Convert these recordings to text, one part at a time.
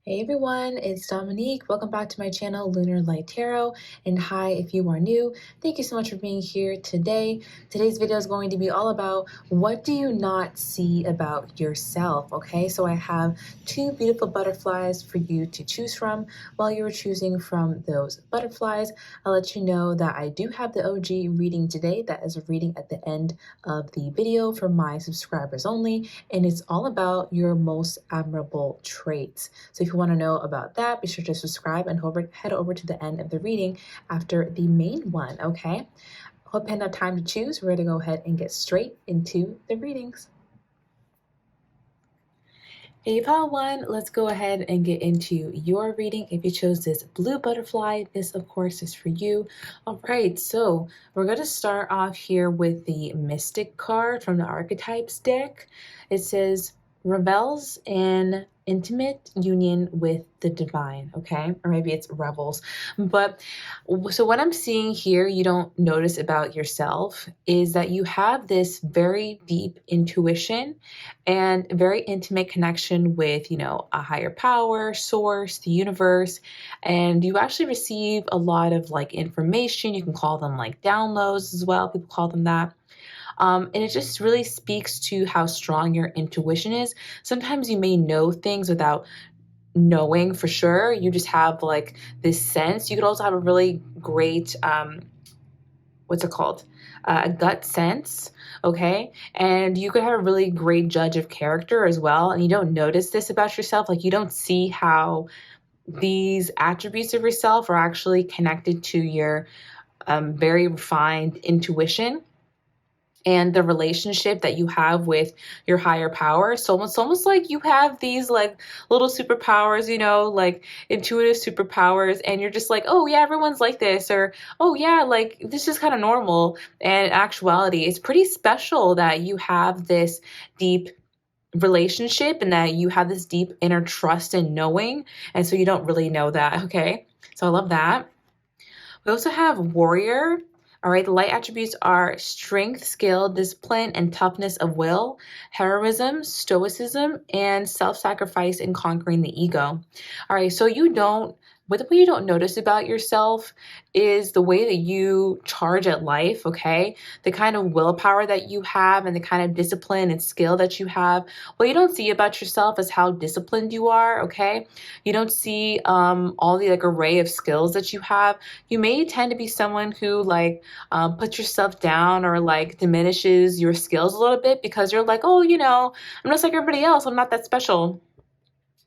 Hey everyone, it's Dominique. Welcome back to my channel, Lunar Light Tarot. And hi, if you are new, thank you so much for being here today. Today's video is going to be all about what do you not see about yourself, okay? So I have two beautiful butterflies for you to choose from. While you're choosing from those butterflies, I'll let you know that I do have the OG reading today. That is a reading at the end of the video for my subscribers only, and it's all about your most admirable traits. So if you want to know about that, be sure to subscribe and head over to the end of the reading after the main one, okay? Hope you had enough time to choose. We're going to go ahead and get straight into the readings. Hey, pile one, let's go ahead and get into your reading. If you chose this blue butterfly, this of course is for you. All right, so we're going to start off here with the Mystic card from the Archetypes deck. It says, rebels in intimate union with the divine, okay? Or maybe it's revels. But so what I'm seeing here, you don't notice about yourself, is that you have this very deep intuition and very intimate connection with, a higher power, source, the universe. And you actually receive a lot of information. You can call them downloads as well. People call them that. And it just really speaks to how strong your intuition is. Sometimes you may know things without knowing for sure. You just have this sense. You could also have a really great, a gut sense, okay? And you could have a really great judge of character as well. And you don't notice this about yourself. You don't see how these attributes of yourself are actually connected to your very refined intuition and the relationship that you have with your higher power. So it's almost like you have these little superpowers, intuitive superpowers, and you're just oh yeah, everyone's like this, or oh yeah, this is kind of normal. And in actuality, it's pretty special that you have this deep relationship and that you have this deep inner trust and knowing. And so you don't really know that, okay? So I love that. We also have warrior. All right, the light attributes are strength, skill, discipline, and toughness of will, heroism, stoicism, and self-sacrifice in conquering the ego. All right, so what you don't notice about yourself is the way that you charge at life, okay? The kind of willpower that you have and the kind of discipline and skill that you have. What you don't see about yourself is how disciplined you are, okay? You don't see all the array of skills that you have. You may tend to be someone who puts yourself down or diminishes your skills a little bit because you're oh, I'm just like everybody else. I'm not that special.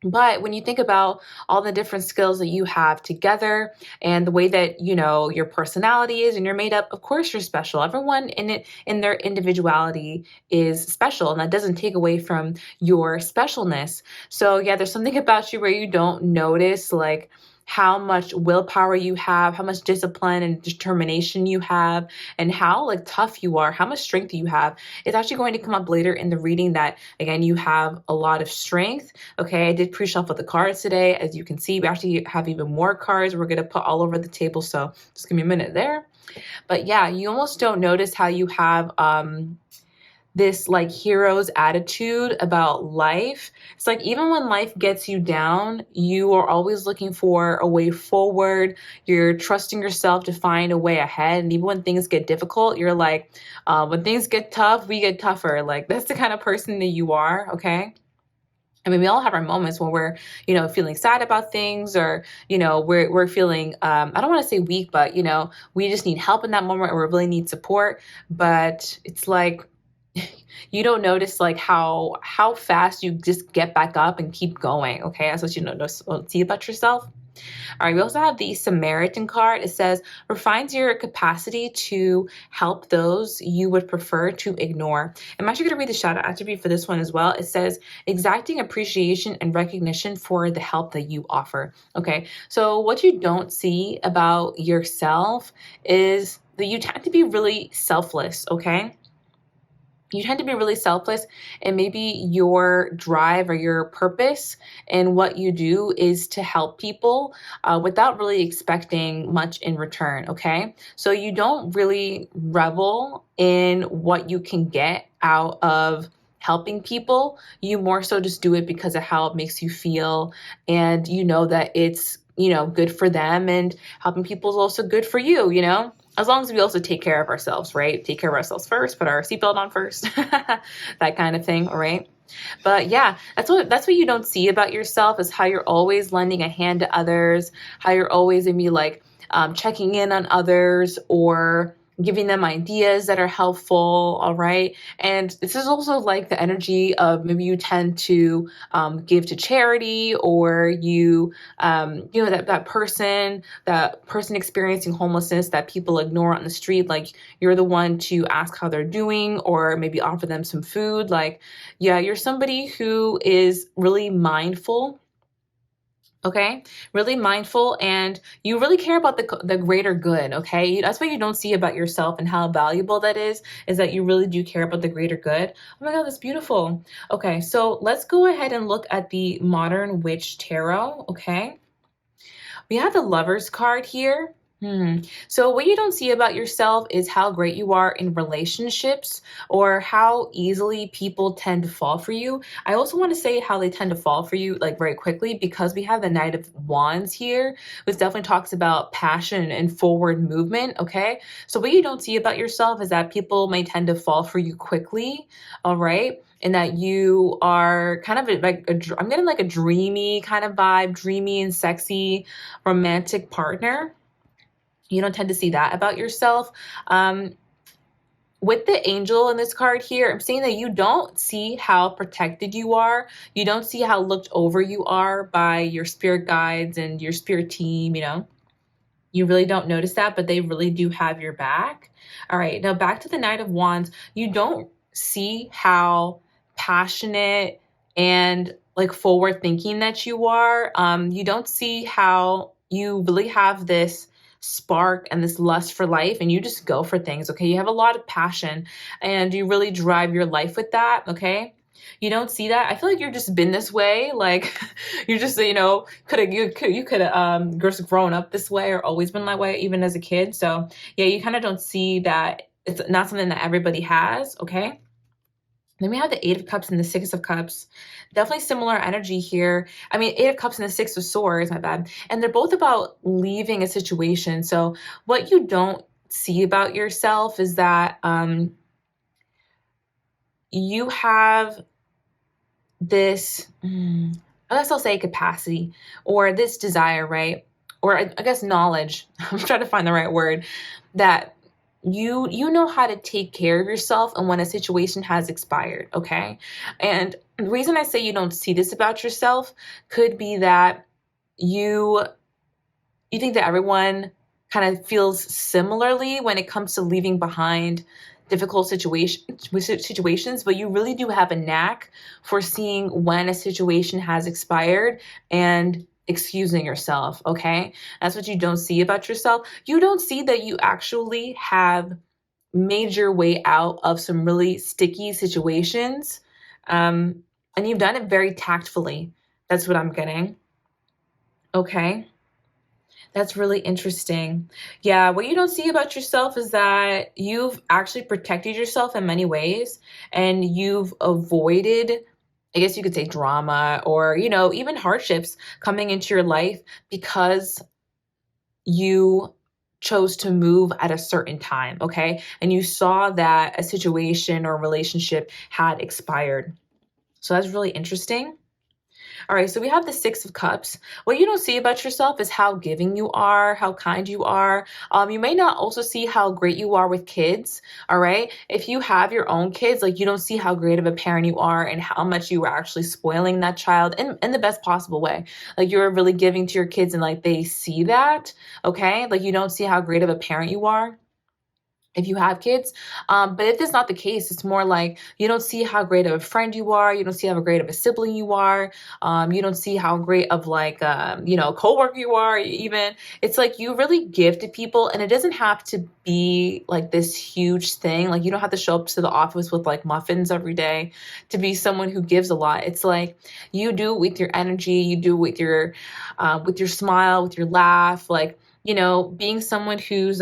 But when you think about all the different skills that you have together and the way that, your personality is and you're made up, of course you're special. Everyone in their individuality is special, and that doesn't take away from your specialness. So yeah, there's something about you where you don't notice how much willpower you have, how much discipline and determination you have, and how tough you are, how much strength you have. It's actually going to come up later in the reading that, again, you have a lot of strength. Okay, I did pre-shuffle the cards today. As you can see, we actually have even more cards we're going to put all over the table, so just give me a minute there. But yeah, you almost don't notice how you have this hero's attitude about life. It's even when life gets you down, you are always looking for a way forward. You're trusting yourself to find a way ahead. And even when things get difficult, you're when things get tough, we get tougher. That's the kind of person that you are, okay? I mean, we all have our moments when we're, feeling sad about things, or, we're feeling, I don't want to say weak, but, we just need help in that moment, or we really need support. But it's you don't notice how fast you just get back up and keep going. Okay, that's what you notice, see about yourself. All right, we also have the Samaritan card. It says, refines your capacity to help those you would prefer to ignore. I'm actually going to read the shadow attribute for this one as well. It says, exacting appreciation and recognition for the help that you offer. Okay, so what you don't see about yourself is that you tend to be really selfless, okay? You tend to be really selfless, and maybe your drive or your purpose and what you do is to help people without really expecting much in return, okay? So you don't really revel in what you can get out of helping people. You more so just do it because of how it makes you feel, and you know that it's, good for them, and helping people is also good for you, as long as we also take care of ourselves, right? Take care of ourselves first, put our seatbelt on first, that kind of thing, all right? But yeah, that's what you don't see about yourself, is how you're always lending a hand to others, how you're always gonna be like checking in on others, or giving them ideas that are helpful. All right. And this is also like the energy of, maybe you tend to give to charity, or that person experiencing homelessness that people ignore on the street. Like, you're the one to ask how they're doing, or maybe offer them some food. Like, yeah, you're somebody who is really mindful. Okay, really mindful, and you really care about the greater good. Okay, that's what you don't see about yourself, and how valuable that is that you really do care about the greater good. Oh my God, that's beautiful. Okay, so let's go ahead and look at the Modern Witch Tarot. Okay, we have the Lovers card here. So what you don't see about yourself is how great you are in relationships, or how easily people tend to fall for you. I also want to say how they tend to fall for you like very quickly, because we have the Knight of Wands here, which definitely talks about passion and forward movement. Okay. So what you don't see about yourself is that people may tend to fall for you quickly. All right. And that you are kind of I'm getting like a dreamy kind of vibe, dreamy and sexy romantic partner. You don't tend to see that about yourself. With the angel in this card here, I'm saying that you don't see how protected you are. You don't see how looked over you are by your spirit guides and your spirit team, You really don't notice that, but they really do have your back. All right, now back to the Knight of Wands. You don't see how passionate and like forward thinking that you are. You don't see how you really have this spark and this lust for life, and you just go for things. Okay, you have a lot of passion, and you really drive your life with that. Okay, you don't see that. I feel like you've just been this way. Like, you're just, you could have just grown up this way, or always been that way, even as a kid. So yeah, you kind of don't see that. It's not something that everybody has. Okay. Then we have the Eight of Cups and the Six of Cups. Definitely similar energy here. I mean, Eight of Cups and the Six of Swords, my bad. And they're both about leaving a situation. So what you don't see about yourself is that you have this, I guess I'll say capacity, or this desire, right? Or I guess knowledge. I'm trying to find the right word, that you know how to take care of yourself, and when a situation has expired. Okay. And the reason I say you don't see this about yourself could be that you think that everyone kind of feels similarly when it comes to leaving behind difficult situations, but you really do have a knack for seeing when a situation has expired and excusing yourself. Okay, that's what you don't see about yourself. You don't see that you actually have made your way out of some really sticky situations, and you've done it very tactfully. That's what I'm getting. Okay. That's really interesting. Yeah, what you don't see about yourself is that you've actually protected yourself in many ways, and you've avoided, I guess you could say, drama, or, even hardships coming into your life, because you chose to move at a certain time. Okay. And you saw that a situation or relationship had expired. So that's really interesting. All right, so we have the Six of Cups. What you don't see about yourself is how giving you are, how kind you are. You may not also see how great you are with kids. All right, if you have your own kids, like, you don't see how great of a parent you are, and how much you are actually spoiling that child in the best possible way. Like, you're really giving to your kids, and like they see that. Okay, like, you don't see how great of a parent you are if you have kids. But if it's not the case, it's more like you don't see how great of a friend you are. You don't see how great of a sibling you are. You don't see how great of like, coworker you are even. It's like you really give to people, and it doesn't have to be like this huge thing. Like, you don't have to show up to the office with like muffins every day to be someone who gives a lot. It's like you do it with your energy. You do it with your smile, with your laugh, like, being someone who's,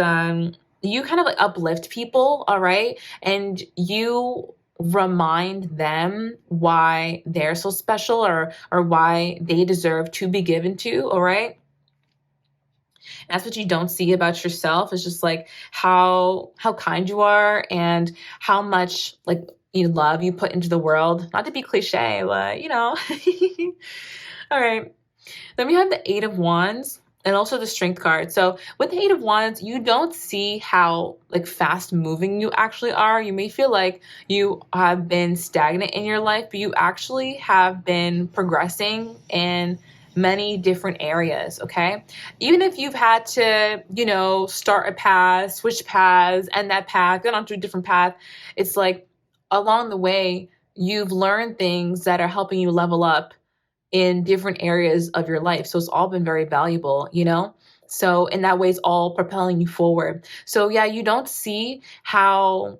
you kind of like uplift people. All right. And you remind them why they're so special, or why they deserve to be given to, all right? That's what you don't see about yourself. It's just like how kind you are, and how much like you love you put into the world. Not to be cliche, but All right. Then we have the Eight of Wands and also the Strength card. So with the Eight of Wands, you don't see how like fast moving you actually are. You may feel like you have been stagnant in your life, but you actually have been progressing in many different areas, okay? Even if you've had to, start a path, switch paths, end that path, go on to a different path, it's like along the way, you've learned things that are helping you level up in different areas of your life. So it's all been very valuable. So in that way, it's all propelling you forward. So yeah, you don't see how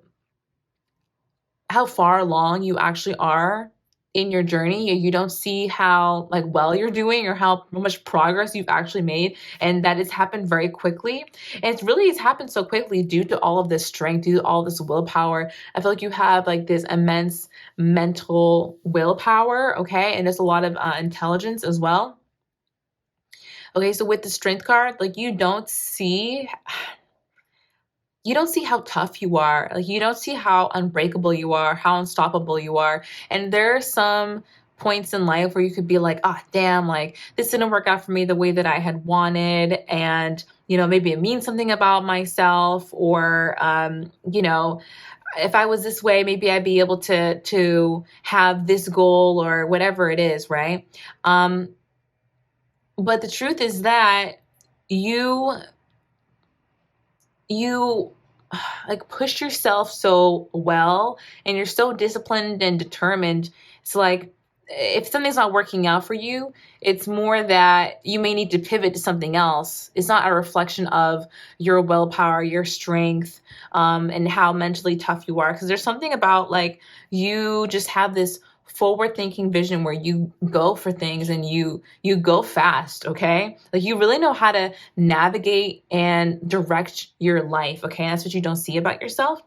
far along you actually are in your journey. You don't see how like well you're doing, or how much progress you've actually made, and that it's happened very quickly. And it's happened so quickly due to all of this strength, due to all this willpower. I feel like you have like this immense mental willpower, okay? And there's a lot of intelligence as well. Okay, so with the strength card, like you don't see how tough you are. Like you don't see how unbreakable you are, how unstoppable you are. And there are some points in life where you could be like, oh, damn, like this didn't work out for me the way that I had wanted. And, maybe it means something about myself, or, if I was this way, maybe I'd be able to have this goal or whatever it is, right? But the truth is that you you like push yourself so well, and you're so disciplined and determined. It's like if something's not working out for you, it's more that you may need to pivot to something else. It's not a reflection of your willpower, your strength, and how mentally tough you are. Because there's something about like you just have this forward thinking vision where you go for things, and you go fast, okay? Like you really know how to navigate and direct your life, okay? That's what you don't see about yourself.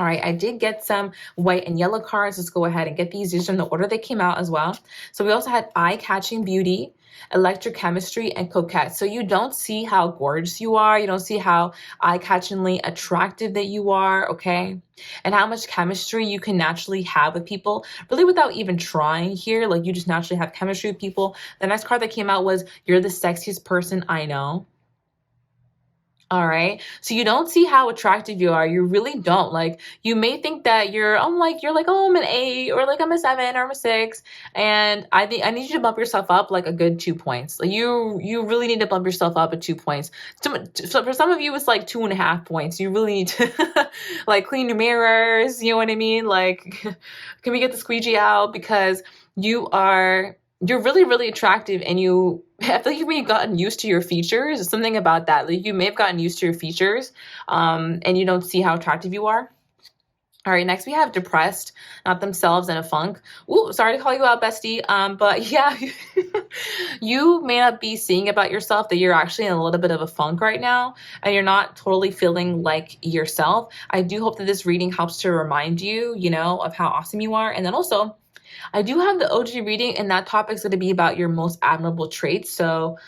All right, I did get some white and yellow cards. Let's go ahead and get these. These are in the order they came out as well. So we also had eye-catching beauty, electrochemistry, and coquette. So you don't see how gorgeous you are. You don't see how eye-catchingly attractive that you are, okay? And how much chemistry you can naturally have with people, really without even trying here. Like you just naturally have chemistry with people. The next card that came out was, you're the sexiest person I know. All right. So you don't see how attractive you are. You really don't. Like you may think that oh, I'm an 8, or like I'm a 7, or I'm a 6. And I think I need you to bump yourself up like a good 2 points. Like you really need to bump yourself up at 2 points. So for some of you, it's like 2.5 points. You really need to like clean your mirrors. You know what I mean? Like, can we get the squeegee out? Because you're really, really attractive, and I feel like you may have gotten used to your features. There's something about that. Like you may have gotten used to your features, and you don't see how attractive you are. All right, next we have depressed, not themselves, and a funk. Ooh, sorry to call you out, bestie. But yeah, you may not be seeing about yourself that you're actually in a little bit of a funk right now, and you're not totally feeling like yourself. I do hope that this reading helps to remind you, of how awesome you are. And then also, I do have the OG reading, and that topic's going to be about your most admirable traits. So,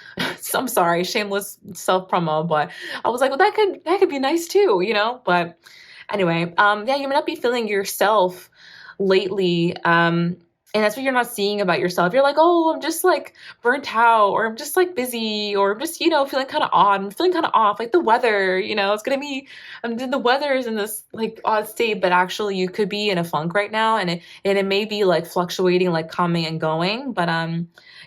I'm sorry, shameless self promo, but I was like, well, that could be nice too, But anyway, yeah, you may not be feeling yourself lately, and that's what you're not seeing about yourself. You're like, oh, I'm just like burnt out, or I'm just like busy, or I'm just, feeling kind of odd. I'm feeling kind of off. Like the weather, it's going to be, the weather is in this like odd state, but actually you could be in a funk right now. And it may be like fluctuating, like coming and going. But,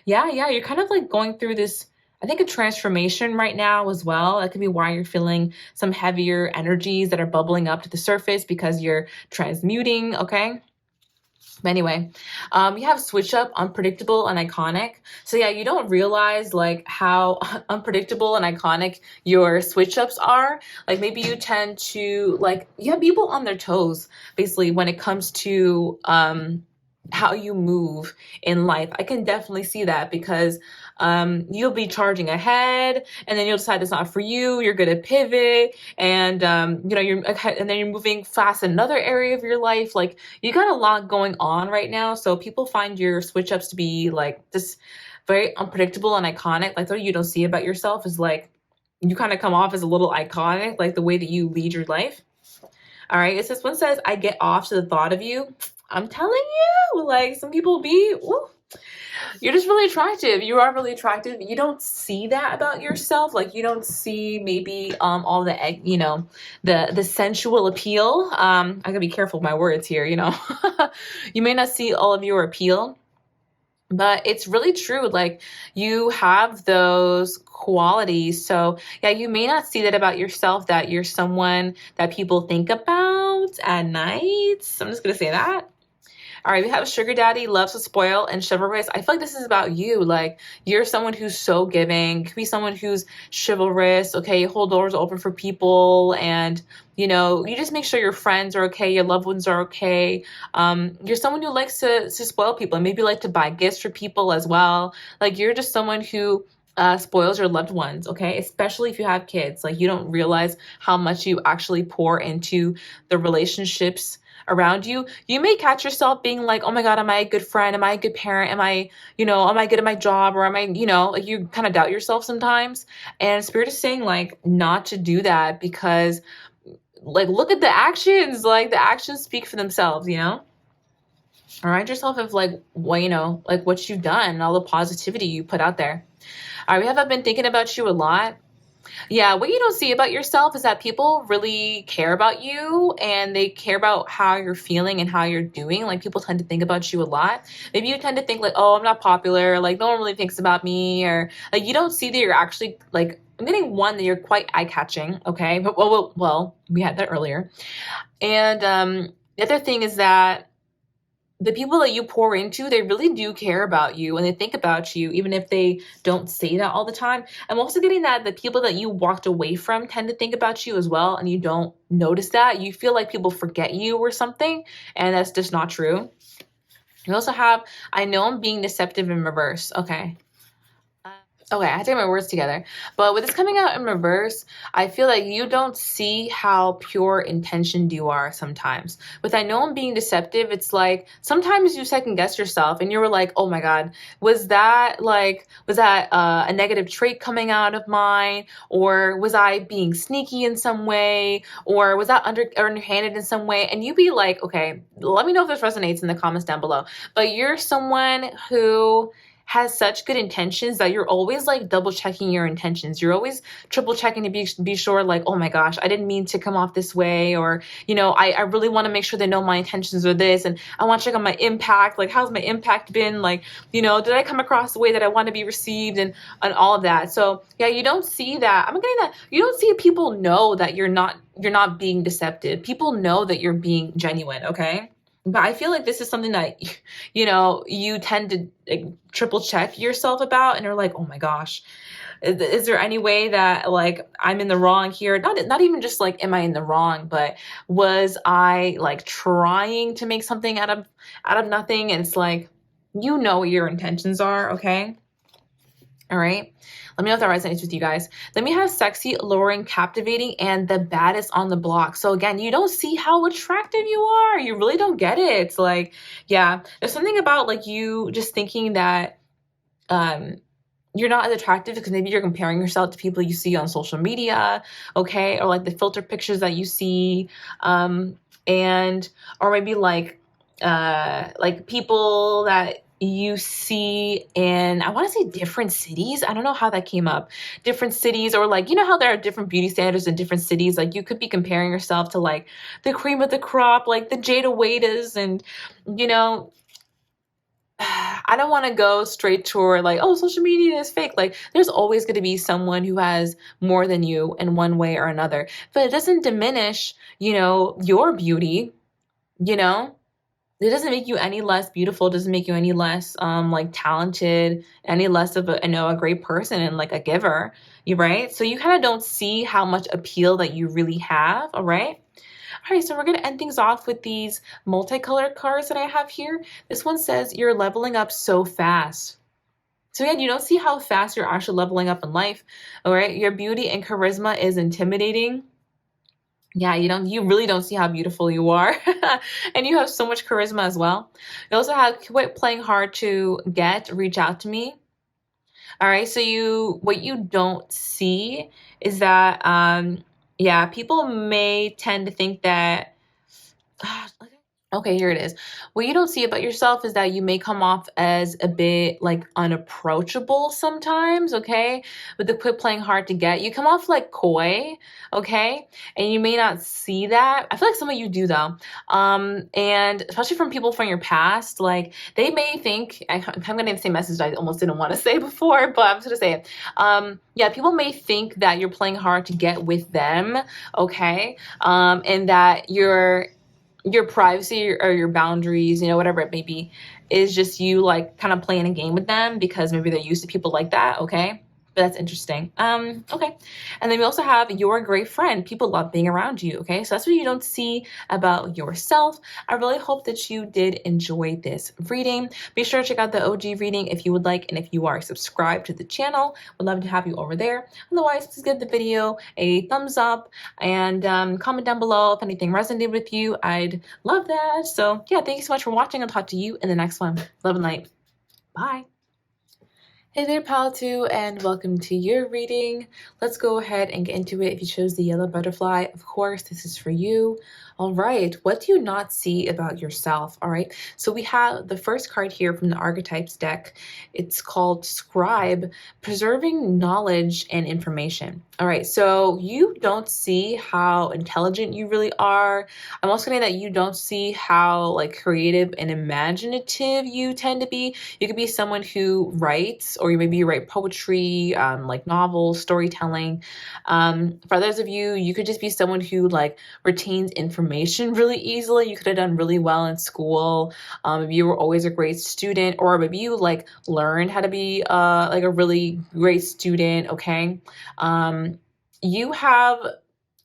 yeah, you're kind of like going through this, I think, a transformation right now as well. That could be why you're feeling some heavier energies that are bubbling up to the surface, because you're transmuting. Okay. But anyway, you have switch up, unpredictable, and iconic. So yeah, you don't realize like how unpredictable and iconic your switch ups are. Like maybe you tend to like, you have people on their toes basically when it comes to how you move in life. I can definitely see that because You'll be charging ahead, and then you'll decide it's not for you. You're going to pivot, and and then you're moving fast in another area of your life. Like, you got a lot going on right now. So people find your switch ups to be like this very unpredictable and iconic. Like, what you don't see about yourself is like you kind of come off as a little iconic, like the way that you lead your life. All right. It's this one says, I get off to the thought of you. I'm telling you, like, some people be, ooh, you're just really attractive. You are really attractive. You don't see that about yourself. Like, you don't see maybe all the the sensual appeal. I gotta be careful with my words here. You may not see all of your appeal, but it's really true. Like, you have those qualities. So yeah, you may not see that about yourself, that you're someone that people think about at night. So I'm just gonna say that. All right, we have sugar daddy, loves to spoil, and chivalrous. I feel like this is about you. Like, you're someone who's so giving. You could be someone who's chivalrous. Okay, you hold doors open for people, and you just make sure your friends are okay, your loved ones are okay. You're someone who likes to spoil people, and maybe like to buy gifts for people as well. Like, you're just someone who spoils your loved ones, okay? Especially if you have kids. Like, you don't realize how much you actually pour into the relationships around you. You may catch yourself being like, oh my God, am I a good friend? Am I a good parent? Am I good at my job? Or am I, like, you kind of doubt yourself sometimes. And Spirit is saying, like, not to do that, because, like, look at the actions. Like, the actions speak for themselves, Remind yourself of, like, like what you've done and all the positivity you put out there. All right, we have I've been thinking about you a lot. Yeah, what you don't see about yourself is that people really care about you, and they care about how you're feeling and how you're doing. Like, people tend to think about you a lot. Maybe you tend to think like, oh, I'm not popular. Like, no one really thinks about me, or like, you don't see that you're actually, like, I'm getting one, that you're quite eye-catching. Okay. But well, we had that earlier. And the other thing is that the people that you pour into, they really do care about you, and they think about you, even if they don't say that all the time. I'm also getting that the people that you walked away from tend to think about you as well, and you don't notice that. You feel like people forget you or something, and that's just not true. You also have, I know I'm being deceptive in reverse. Okay. Okay, I had to get my words together. But with this coming out in reverse, I feel like you don't see how pure intentioned you are sometimes. With I know I'm being deceptive, it's like sometimes you second guess yourself and you were like, oh my God, was that a negative trait coming out of mine? Or was I being sneaky in some way? Or was that underhanded in some way? And you be like, okay, let me know if this resonates in the comments down below. But you're someone who has such good intentions that you're always like double checking your intentions. You're always triple checking to be sure, like, oh my gosh, I didn't mean to come off this way. Or, I really want to make sure they know my intentions are this. And I want to check on my impact. Like, how's my impact been? Like, did I come across the way that I want to be received, and all of that. So yeah, you don't see that. I'm getting that. You don't see people know that you're not being deceptive. People know that you're being genuine. Okay. But I feel like this is something that, you tend to like, triple check yourself about, and you're like, oh my gosh, is there any way that like I'm in the wrong here? Not even just like, am I in the wrong, but was I like trying to make something out of nothing? And it's like, what your intentions are. Okay. All right. Let me know if that resonates with you guys. Then we have sexy, alluring, captivating, and the baddest on the block. So again, you don't see how attractive you are. You really don't get it. It's like, yeah, there's something about like you just thinking that you're not as attractive because maybe you're comparing yourself to people you see on social media, okay? Or like the filter pictures that you see, or maybe like people that you see in, I want to say different cities. I don't know how that came up. Different cities, or like, how there are different beauty standards in different cities. Like, you could be comparing yourself to like the cream of the crop, like the Jada Waiters, and I don't want to go straight toward like, oh, social media is fake. Like, there's always going to be someone who has more than you in one way or another, but it doesn't diminish, your beauty, it doesn't make you any less beautiful. It doesn't make you any less like talented, any less of a great person and like a giver. You right? So you kind of don't see how much appeal that you really have. All right. All right, so we're going to end things off with these multicolored cards that I have here. This one says, you're leveling up so fast. So again, you don't see how fast you're actually leveling up in life. All right. Your beauty and charisma is intimidating. Yeah, you really don't see how beautiful you are. And you have so much charisma as well. You also have quit playing hard to reach out to me. All right. So what you don't see is that, yeah, people may tend to think that, okay, here it is. What you don't see about yourself is that you may come off as a bit like unapproachable sometimes, okay? With the quit playing hard to get. You come off like coy, okay? And you may not see that. I feel like some of you do though. And especially from people from your past, like they may think, I'm gonna say a message I almost didn't want to say before, but I'm just gonna say it. Yeah, people may think that you're playing hard to get with them, okay? And that your privacy or your boundaries, whatever it may be, is just you like kind of playing a game with them because maybe they're used to people like that. Okay. But that's interesting. Okay. And then we also have you're a great friend. People love being around you. Okay. So that's what you don't see about yourself. I really hope that you did enjoy this reading. Be sure to check out the OG reading if you would like. And if you are subscribed to the channel, would love to have you over there. Otherwise, please give the video a thumbs up and comment down below if anything resonated with you. I'd love that. So yeah, thank you so much for watching. I'll talk to you in the next one. Love and light. Bye. Hey there, pal 2, and welcome to your reading. Let's go ahead and get into it. If you chose the yellow butterfly, of course, this is for you. All right, what do you not see about yourself? All right, so we have the first card here from the Archetypes deck. It's called Scribe, Preserving Knowledge and Information. All right, so you don't see how intelligent you really are. I'm also saying that you don't see how like creative and imaginative you tend to be. You could be someone who writes, or maybe you write poetry, like novels, storytelling. For others of you, you could just be someone who like retains information really easily. You could have done really well in school. Maybe you were always a great student, or maybe you like learned how to be like a really great student. Okay. You have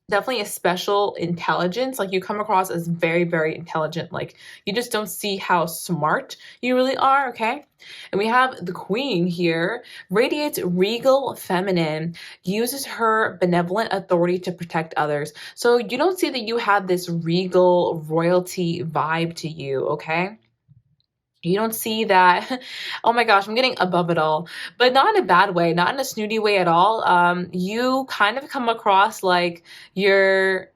definitely a special intelligence. Like you come across as very, very intelligent. Like you just don't see how smart you really are. Okay. And we have the Queen here, radiates regal feminine, uses her benevolent authority to protect others. So you don't see that you have this regal royalty vibe to you. Okay. You don't see that. Oh my gosh, I'm getting above it all, but not in a bad way, not in a snooty way at all. You kind of come across like you're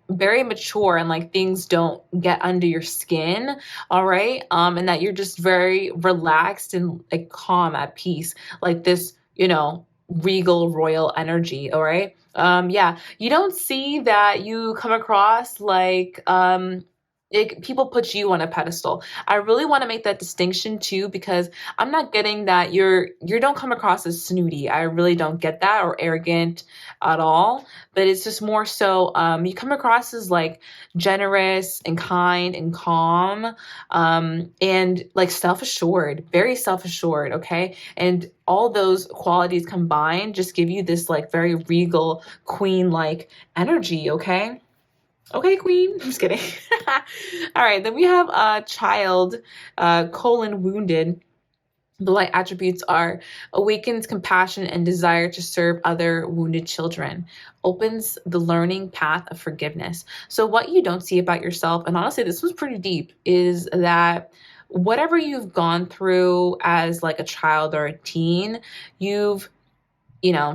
very mature and like things don't get under your skin, all right? And that you're just very relaxed and like calm at peace, like this, regal royal energy, all right? Yeah, you don't see that you come across like people put you on a pedestal. I really want to make that distinction too, because I'm not getting that you don't come across as snooty. I really don't get that, or arrogant at all. But it's just more so you come across as like generous and kind and calm, and like self-assured, very self-assured. Okay, and all those qualities combined just give you this like very regal queen-like energy. Okay. Okay, Queen. I'm just kidding. All right, then we have a child, wounded. The light attributes are awakens compassion and desire to serve other wounded children, opens the learning path of forgiveness. So what you don't see about yourself, and honestly, this was pretty deep, is that whatever you've gone through as like a child or a teen, you've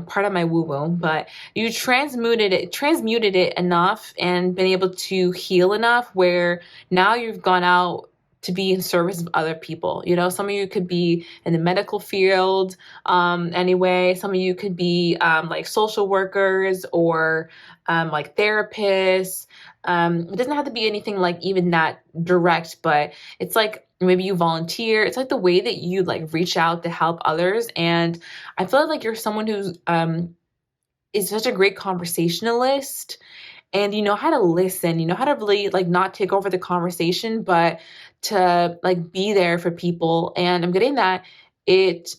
part of my woo-woo, but you transmuted it enough and been able to heal enough where now you've gone out to be in service of other people. Some of you could be in the medical field, anyway. Some of you could be like social workers or like therapists. It doesn't have to be anything like even that direct, but it's like maybe you volunteer. It's like the way that you like reach out to help others. And I feel like you're someone who's is such a great conversationalist, and you know how to listen, you know how to really like not take over the conversation, but to like be there for people. And I'm getting that it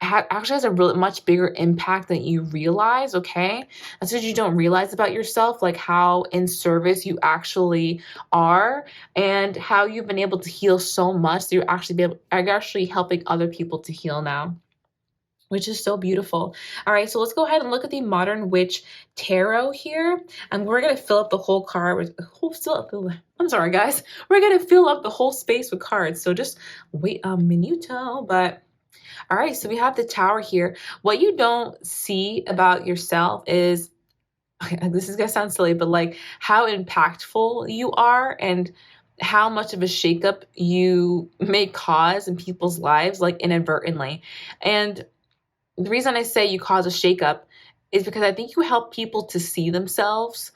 actually has a really much bigger impact than you realize, okay? That's what you don't realize about yourself, like how in service you actually are and how you've been able to heal so much that are actually helping other people to heal now, which is so beautiful. All right, so let's go ahead and look at the Modern Witch Tarot here. And we're going to fill up the whole card with I'm sorry, guys. We're going to fill up the whole space with cards. So just wait a minuto, but all right, so we have the Tower here. What you don't see about yourself is, this is gonna sound silly, but like how impactful you are and how much of a shakeup you may cause in people's lives, like inadvertently. And the reason I say you cause a shakeup is because I think you help people to see themselves,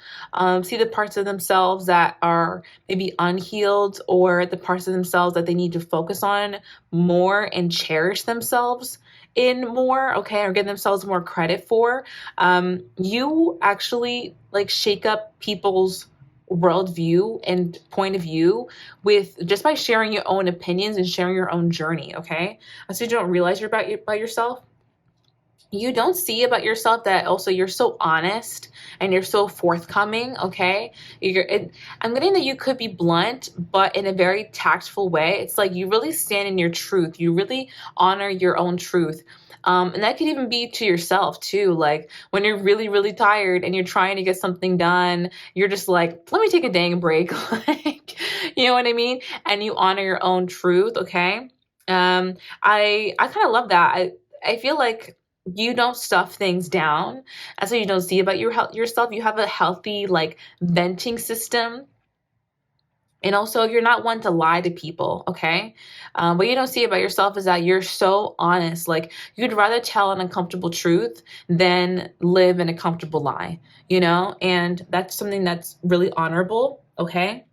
see the parts of themselves that are maybe unhealed or the parts of themselves that they need to focus on more and cherish themselves in more, okay, or give themselves more credit for. You actually like shake up people's worldview and point of view with just by sharing your own opinions and sharing your own journey, okay? So you don't realize you're by yourself. You don't see about yourself that also you're so honest and you're so forthcoming, okay? I'm getting that you could be blunt, but in a very tactful way. It's like you really stand in your truth. You really honor your own truth. And that could even be to yourself too. Like when you're really, really tired and you're trying to get something done, you're just like, let me take a dang break. Like, you know what I mean? And you honor your own truth, okay? I kind of love that. I feel like you don't stuff things down. That's what you don't see about yourself. You have a healthy like venting system. And also you're not one to lie to people, okay? What you don't see about yourself is that you're so honest. Like you'd rather tell an uncomfortable truth than live in a comfortable lie, you know? And that's something that's really honorable, okay?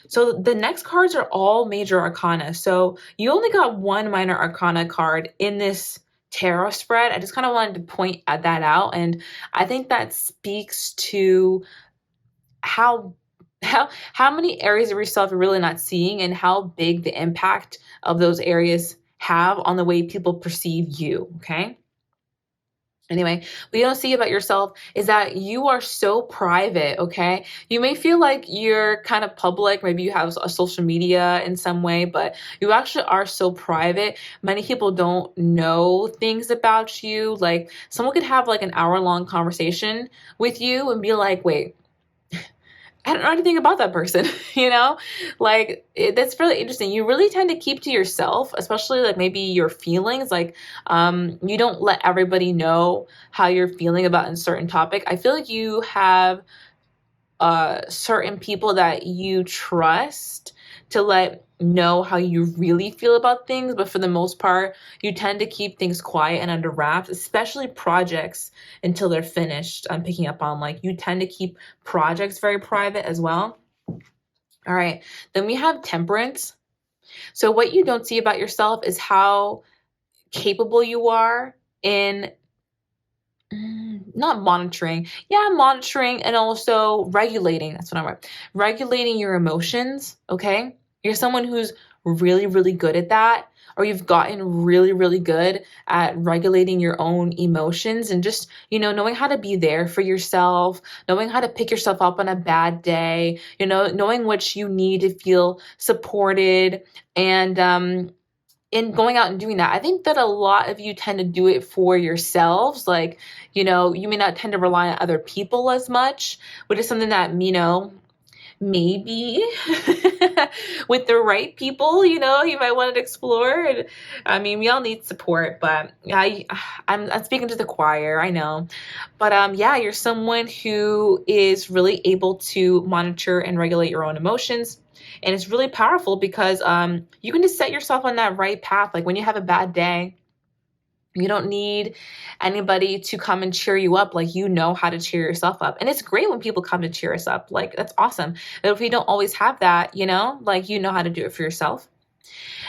So the next cards are all major arcana. So you only got one minor arcana card in this tarot spread. I just kind of wanted to point at that out. And I think that speaks to how how many areas of yourself you're really not seeing and how big the impact of those areas have on the way people perceive you, okay? Anyway, what you don't see about yourself is that you are so private, okay? You may feel like you're kind of public, maybe you have a social media in some way, but you actually are so private. Many people don't know things about you. Like someone could have like an hour-long conversation with you and be like, wait, I don't know anything about that person, you know? Like, that's really interesting. You really tend to keep to yourself, especially like maybe your feelings. Like, you don't let everybody know how you're feeling about a certain topic. I feel like you have certain people that you trust to let know how you really feel about things, but for the most part, you tend to keep things quiet and under wraps, especially projects until they're finished. I'm picking up on like you tend to keep projects very private as well. All right, then we have Temperance. So what you don't see about yourself is how capable you are in not monitoring. Yeah, monitoring and also regulating. That's what I'm regulating your emotions, okay? You're someone who's really, really good at that, or you've gotten really, really good at regulating your own emotions and just, you know, knowing how to be there for yourself, knowing how to pick yourself up on a bad day, you know, knowing what you need to feel supported and in going out and doing that. I think that a lot of you tend to do it for yourselves. Like, you know, you may not tend to rely on other people as much, which is something that, you know, maybe with the right people, you know, you might want to explore. And I mean, we all need support, but I'm speaking to the choir, I know. But yeah, you're someone who is really able to monitor and regulate your own emotions. And it's really powerful because you can just set yourself on that right path. Like when you have a bad day, you don't need anybody to come and cheer you up. Like you know how to cheer yourself up. And it's great when people come to cheer us up. Like that's awesome. But if we don't always have that, you know, like you know how to do it for yourself.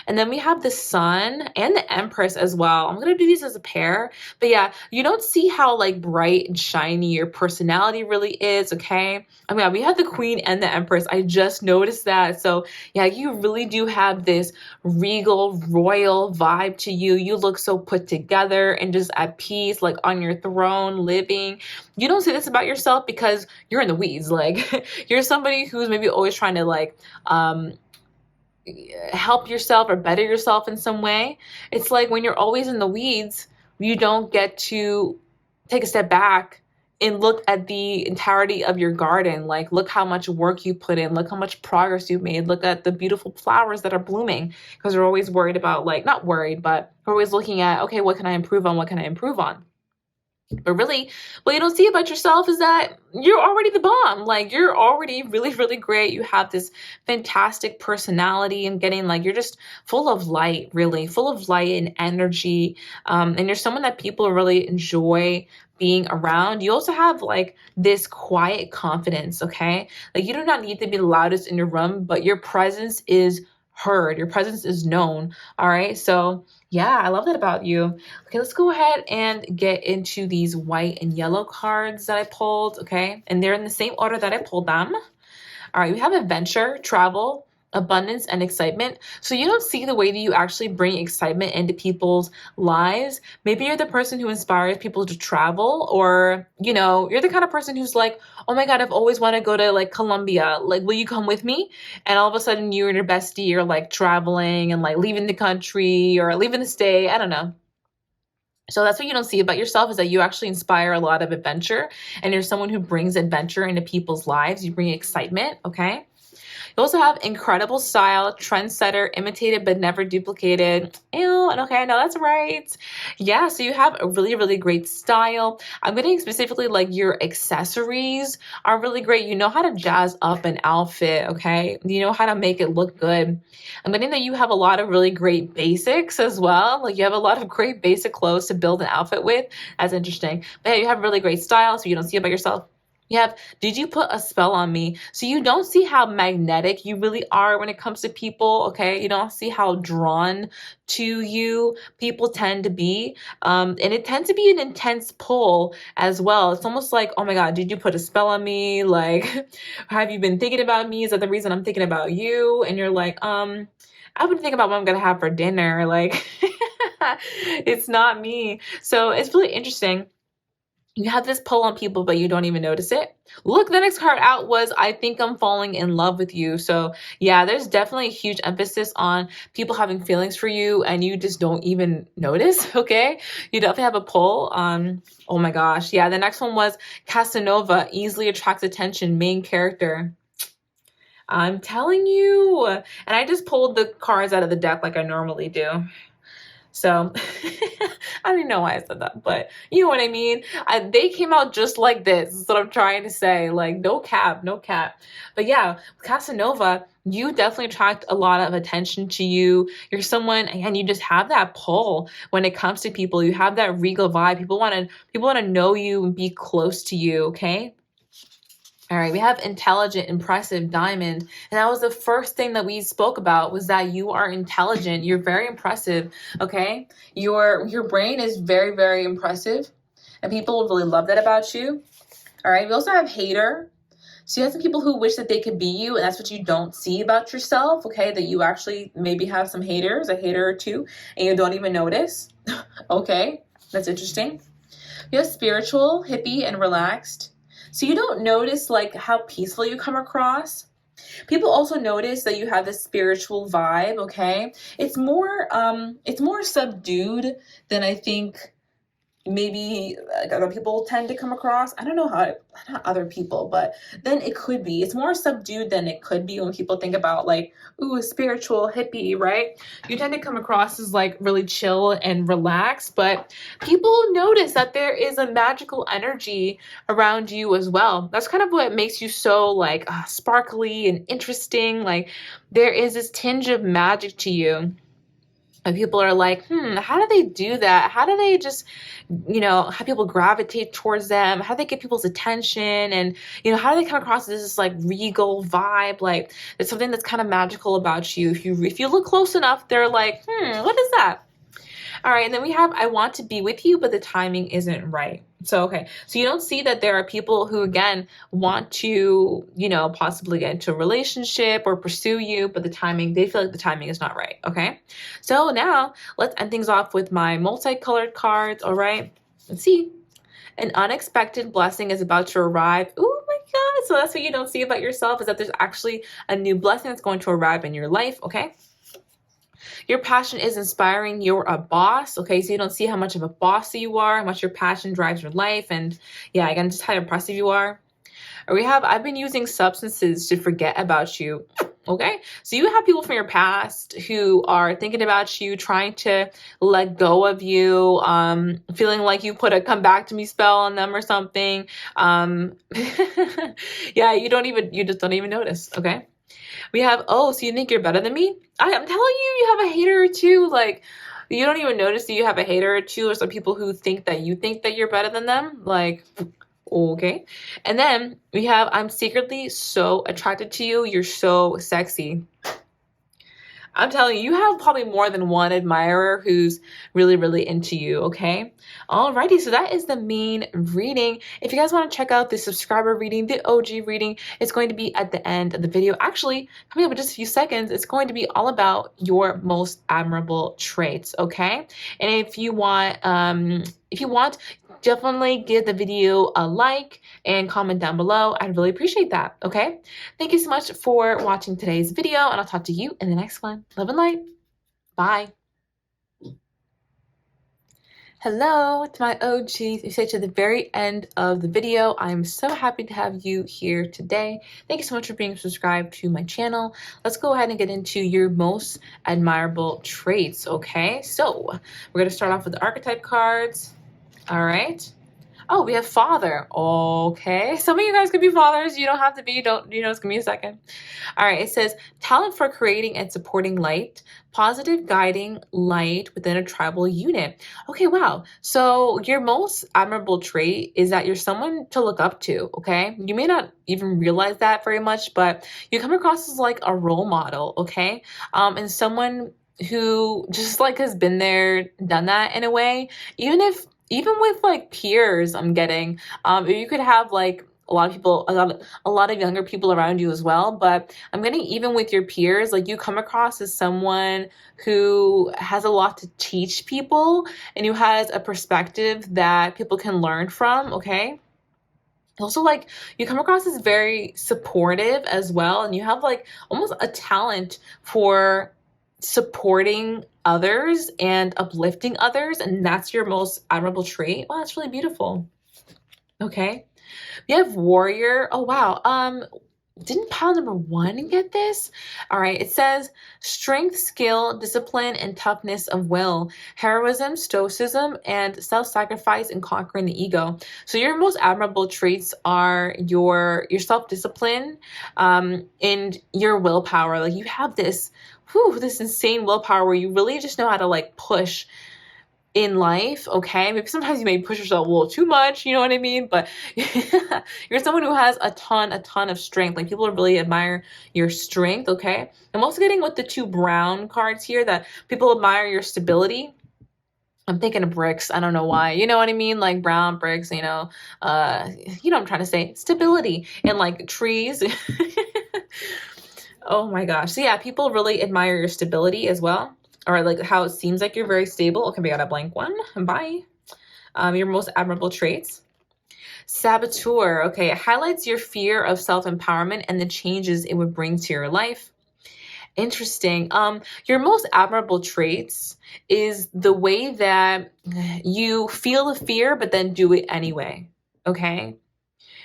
And then we have the Sun and the Empress as well. I'm going to do these as a pair. But yeah, you don't see how like bright and shiny your personality really is, okay? I mean, yeah, we have the Queen and the Empress. I just noticed that. So yeah, you really do have this regal, royal vibe to you. You look so put together and just at peace, like on your throne, living. You don't say this about yourself because you're in the weeds. Like you're somebody who's maybe always trying to like, help yourself or better yourself in some way. It's like when you're always in the weeds, you don't get to take a step back and look at the entirety of your garden. Like, look how much work you put in, look how much progress you've made, look at the beautiful flowers that are blooming. Because we're always worried about, like, not worried, but we're always looking at, okay, what can I improve on? What can I improve on? But really, what you don't see about yourself is that you're already the bomb. Like, you're already really, really great. You have this fantastic personality and getting like, you're just full of light, really full of light and energy. And you're someone that people really enjoy being around. You also have like this quiet confidence, okay? Like, you do not need to be the loudest in your room, but your presence is heard. Your presence is known. All right. So yeah, I love that about you. Okay, let's go ahead and get into these white and yellow cards that I pulled, okay? And they're in the same order that I pulled them. All right, we have adventure, travel, abundance, and excitement. So you don't see the way that you actually bring excitement into people's lives. Maybe you're the person who inspires people to travel, or, you know, you're the kind of person who's like, oh my God, I've always wanted to go to like Colombia. Like, will you come with me? And all of a sudden you and your bestie are like traveling and like leaving the country or leaving the state. I don't know. So that's what you don't see about yourself, is that you actually inspire a lot of adventure, and you're someone who brings adventure into people's lives. You bring excitement, okay? You also have incredible style, trendsetter, imitated but never duplicated. Ew, and okay, I know that's right. Yeah, so you have a really, really great style. I'm getting specifically like your accessories are really great. You know how to jazz up an outfit, okay? You know how to make it look good. I'm getting that you have a lot of really great basics as well. Like, you have a lot of great basic clothes to build an outfit with. That's interesting. But yeah, you have really great style, so you don't see it by yourself. You have, did you put a spell on me? So you don't see how magnetic you really are when it comes to people, okay? You don't see how drawn to you people tend to be. And it tends to be an intense pull as well. It's almost like, oh my God, did you put a spell on me? Like, have you been thinking about me? Is that the reason I'm thinking about you? And you're like, I've been thinking about what I'm gonna have for dinner. Like, it's not me. So it's really interesting. You have this pull on people, but you don't even notice it. Look, the next card out was, I think I'm falling in love with you. So yeah, there's definitely a huge emphasis on people having feelings for you and you just don't even notice, okay? You definitely have a pull. Oh my gosh. Yeah, the next one was Casanova, easily attracts attention, main character. I'm telling you. And I just pulled the cards out of the deck like I normally do. So I don't even know why I said that, but you know what I mean? They came out just like this. Is what I'm trying to say. Like, no cap, no cap. But yeah, Casanova, you definitely attract a lot of attention to you. You're someone, and you just have that pull when it comes to people. You have that regal vibe. People want to know you and be close to you, okay? All right, we have intelligent, impressive, diamond. And that was the first thing that we spoke about, was that you are intelligent. You're very impressive, okay? Your brain is very, very impressive. And people will really love that about you. All right, we also have hater. So you have some people who wish that they could be you, and that's what you don't see about yourself, okay? That you actually maybe have some haters, a hater or two, and you don't even notice. Okay, that's interesting. You have spiritual, hippie, and relaxed. So you don't notice like how peaceful you come across. People also notice that you have this spiritual vibe, okay? It's more subdued than I think maybe like other people tend to come across. I don't know how, not other people, but then it could be. It's more subdued than it could be when people think about like, ooh, spiritual hippie, right? You tend to come across as like really chill and relaxed, but people notice that there is a magical energy around you as well. That's kind of what makes you so like sparkly and interesting. Like, there is this tinge of magic to you. And people are like, how do they do that? How do they just, have people gravitate towards them? How do they get people's attention? And, how do they come across as this like regal vibe? Like it's something that's kind of magical about you. If you look close enough, they're like, what is that? All right, and then we have I want to be with you, but the timing isn't right. So, okay. So you don't see that there are people who, again, want to, possibly get into a relationship or pursue you, but they feel like the timing is not right. Okay. So now let's end things off with my multicolored cards. All right. Let's see. An unexpected blessing is about to arrive. Oh my God. So that's what you don't see about yourself, is that there's actually a new blessing that's going to arrive in your life. Okay. Your passion is inspiring. You're a boss. Okay. So you don't see how much of a boss you are, how much your passion drives your life. And yeah, again, just how impressive you are. Or we have, I've been using substances to forget about you. Okay. So you have people from your past who are thinking about you, trying to let go of you, feeling like you put a come back to me spell on them or something. Yeah, you just don't even notice. Okay. We have, so you think you're better than me? I'm telling you have a hater or two. Like, you don't even notice that you have a hater or two, or some people who think that you're better than them. Like, okay. And then we have, I'm secretly so attracted to you. You're so sexy. I'm telling you, you have probably more than one admirer who's really, really into you, okay? Alrighty, so that is the main reading. If you guys want to check out the subscriber reading, the OG reading, it's going to be at the end of the video. Actually, coming up in just a few seconds, it's going to be all about your most admirable traits, okay? And if you want, definitely give the video a like and comment down below. I'd really appreciate that, okay? Thank you so much for watching today's video, and I'll talk to you in the next one. Love and light. Bye. Hello to my OGs. You stayed to the very end of the video. I'm so happy to have you here today. Thank you so much for being subscribed to my channel. Let's go ahead and get into your most admirable traits, okay? So we're going to start off with the archetype cards. All right. Oh, we have father. Okay. Some of you guys could be fathers. You don't have to be. Just give me a second. All right. It says talent for creating and supporting light, positive guiding light within a tribal unit. Okay. Wow. So your most admirable trait is that you're someone to look up to. Okay. You may not even realize that very much, but you come across as like a role model. Okay. And someone who just like has been there, done that in a way, even with like peers, I'm getting, you could have like a lot of people, a lot of younger people around you as well. But I'm getting even with your peers, like you come across as someone who has a lot to teach people and who has a perspective that people can learn from. Okay. Also, like you come across as very supportive as well. And you have like almost a talent for supporting others and uplifting others, and that's your most admirable trait. Wow, that's really beautiful. Okay. We have warrior. Oh wow. Didn't pile number 1 get this? All right. It says strength, skill, discipline, and toughness of will, heroism, stoicism, and self-sacrifice and conquering the ego. So your most admirable traits are your self-discipline, and your willpower. Like you have this insane willpower where you really just know how to like push in life. Okay. Maybe sometimes you may push yourself a little too much, you know what I mean? But you're someone who has a ton of strength. Like people really admire your strength. Okay. I'm also getting with the 2 brown cards here that people admire your stability. I'm thinking of bricks. I don't know why. You know what I mean? Like brown bricks, you know what I'm trying to say? Stability. And like trees. Oh my gosh. So yeah, people really admire your stability as well. Or like how it seems like you're very stable. Okay, we got a blank one. Bye. Your most admirable traits. Saboteur. Okay, it highlights your fear of self-empowerment and the changes it would bring to your life. Interesting. Your most admirable traits is the way that you feel the fear, but then do it anyway. Okay.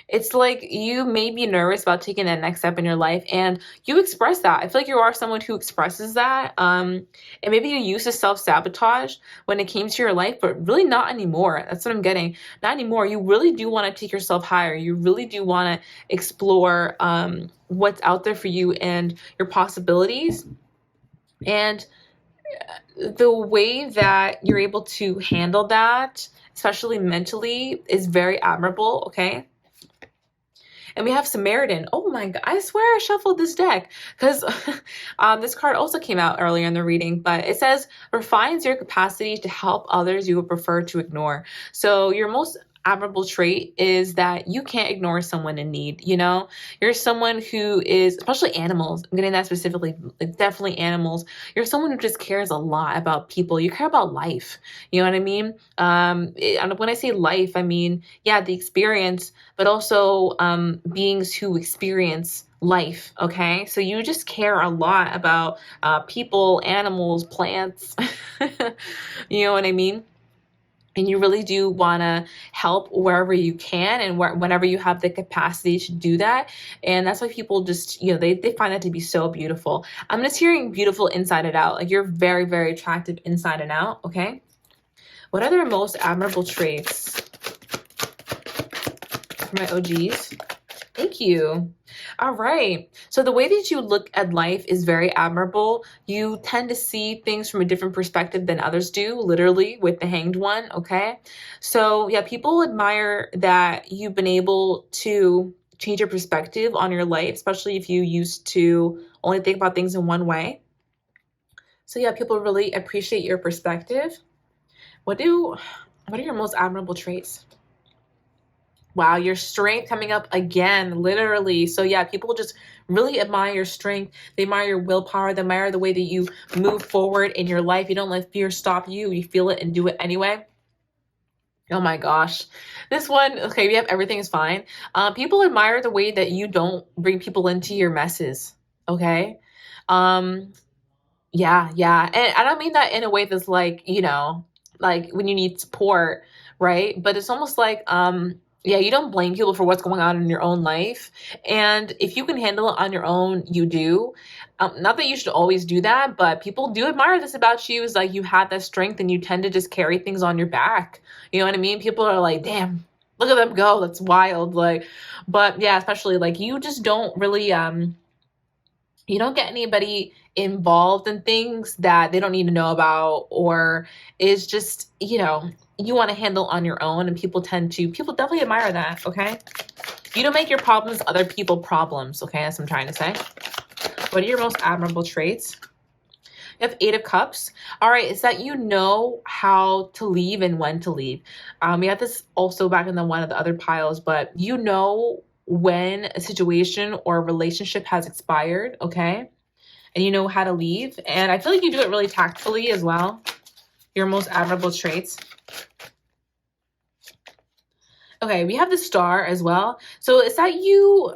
It's like you may be nervous about taking that next step in your life, and you express that. I feel like you are someone who expresses that. And maybe you used to self-sabotage when it came to your life, but really not anymore. That's what I'm getting. Not anymore. You really do want to take yourself higher. You really do want to explore what's out there for you and your possibilities. And the way that you're able to handle that, especially mentally, is very admirable, okay? And we have Samaritan. Oh my God, I swear I shuffled this deck because this card also came out earlier in the reading, but it says refines your capacity to help others you would prefer to ignore. So your most admirable trait is that you can't ignore someone in need. You know, you're someone who is, especially animals, I'm getting that specifically, like definitely animals. You're someone who just cares a lot about people. You care about life. You know what I mean? And when I say life, I mean, yeah, the experience, but also beings who experience life. Okay, so you just care a lot about people, animals, plants. You know what I mean? And you really do want to help wherever you can and whenever you have the capacity to do that. And that's why people just, they find that to be so beautiful. I'm just hearing beautiful inside and out. Like you're very, very attractive inside and out. Okay. What are their most admirable traits? For my OGs. Thank you. All right. So the way that you look at life is very admirable. You tend to see things from a different perspective than others do, literally with the Hanged One. Okay. So yeah, people admire that you've been able to change your perspective on your life, especially if you used to only think about things in one way. So yeah, people really appreciate your perspective. What are your most admirable traits? Wow, your strength coming up again, literally. So yeah, people just really admire your strength. They admire your willpower. They admire the way that you move forward in your life. You don't let fear stop you. You feel it and do it anyway. Oh my gosh. This one, okay, we have everything is fine. People admire the way that you don't bring people into your messes. Okay. Um, yeah. And I don't mean that in a way that's like, like when you need support, right? But it's almost like, yeah, you don't blame people for what's going on in your own life. And if you can handle it on your own, you do. Not that you should always do that, but people do admire this about you is like you have that strength and you tend to just carry things on your back. You know what I mean? People are like, damn, look at them go. That's wild. Like, but yeah, especially like you just don't really, you don't get anybody involved in things that they don't need to know about or is just, you want to handle on your own and people definitely admire that, okay? You don't make your problems other people problems, okay? That's what I'm trying to say. What are your most admirable traits? You have 8 of Cups. All right, it's that you know how to leave and when to leave. We had this also back in one of the other piles, but you know when a situation or a relationship has expired, okay? And you know how to leave. And I feel like you do it really tactfully as well. Your most admirable traits. Okay, we have the Star as well. So it's that you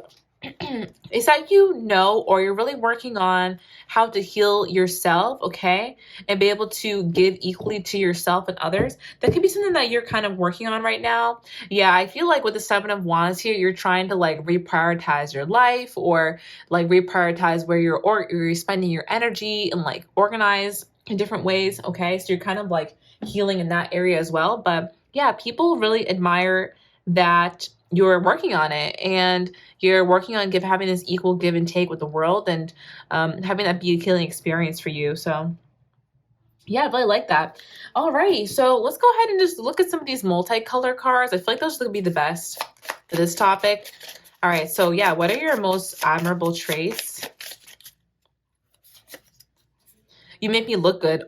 or you're really working on how to heal yourself, okay? And be able to give equally to yourself and others. That could be something that you're kind of working on right now. Yeah, I feel like with the 7 of Wands here, you're trying to like reprioritize your life or like reprioritize where you're spending your energy and like organize in different ways, okay? So you're kind of like healing in that area as well. But yeah, people really admire that you're working on it and you're working on having this equal give and take with the world and having that be a healing experience for you. So yeah, I really like that. All right, so let's go ahead and just look at some of these multicolor cards. I feel like those are going to be the best for this topic. All right, so yeah, what are your most admirable traits? You make me look good.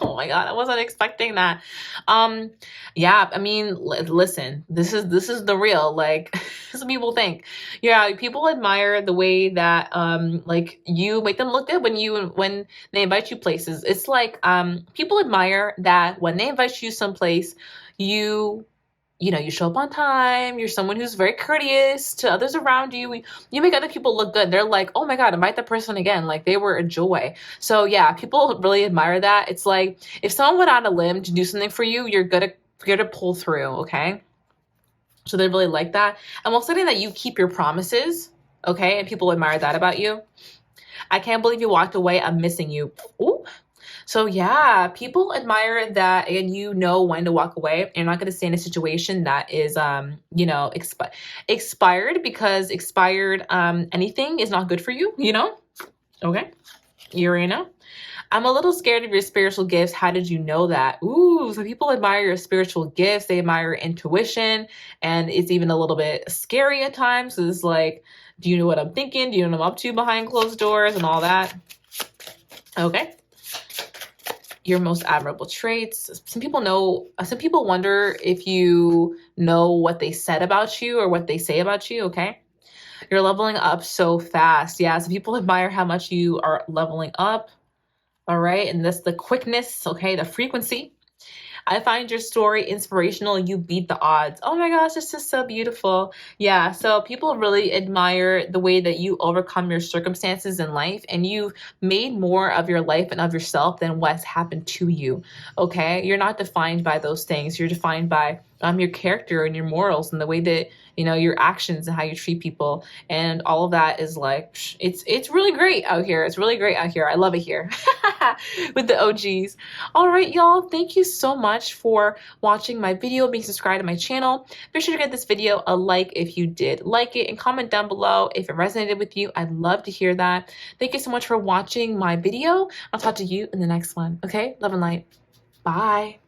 Oh my God, I wasn't expecting that. Yeah, I mean, listen, this is the real, like, some people think. Yeah, people admire the way that, like, you make them look good when they invite you places. It's like, people admire that when they invite you someplace, you show up on time, you're someone who's very courteous to others around you. You make other people look good. They're like, oh my God, invite that person again. Like they were a joy. So yeah, people really admire that. It's like if someone went on a limb to do something for you, you're good to pull through, okay? So they really like that. And while saying that you keep your promises, okay? And people admire that about you. I can't believe you walked away. I'm missing you. Ooh. So yeah, people admire that and you know when to walk away. You're not going to stay in a situation that is, expired because expired anything is not good for you, Okay. You already know. I'm a little scared of your spiritual gifts. How did you know that? Ooh, so people admire your spiritual gifts. They admire your intuition. And it's even a little bit scary at times. It's like, do you know what I'm thinking? Do you know what I'm up to behind closed doors and all that? Okay. Your most admirable traits. Some people wonder if you know what they said about you or what they say about you. Okay. You're leveling up so fast. Yeah. So people admire how much you are leveling up. All right. And that's the quickness. Okay. The frequency. I find your story inspirational. You beat the odds. Oh my gosh, this is so beautiful. Yeah, so people really admire the way that you overcome your circumstances in life, and you've made more of your life and of yourself than what's happened to you. Okay, you're not defined by those things. You're defined by your character and your morals and the way that your actions and how you treat people, and all of that is like it's really great out here. It's really great out here. I love it here with the OGs. All right, y'all. Thank you so much for watching my video, being subscribed to my channel. Be sure to give this video a like if you did like it, and comment down below if it resonated with you. I'd love to hear that. Thank you so much for watching my video. I'll talk to you in the next one. Okay? Love and light. Bye.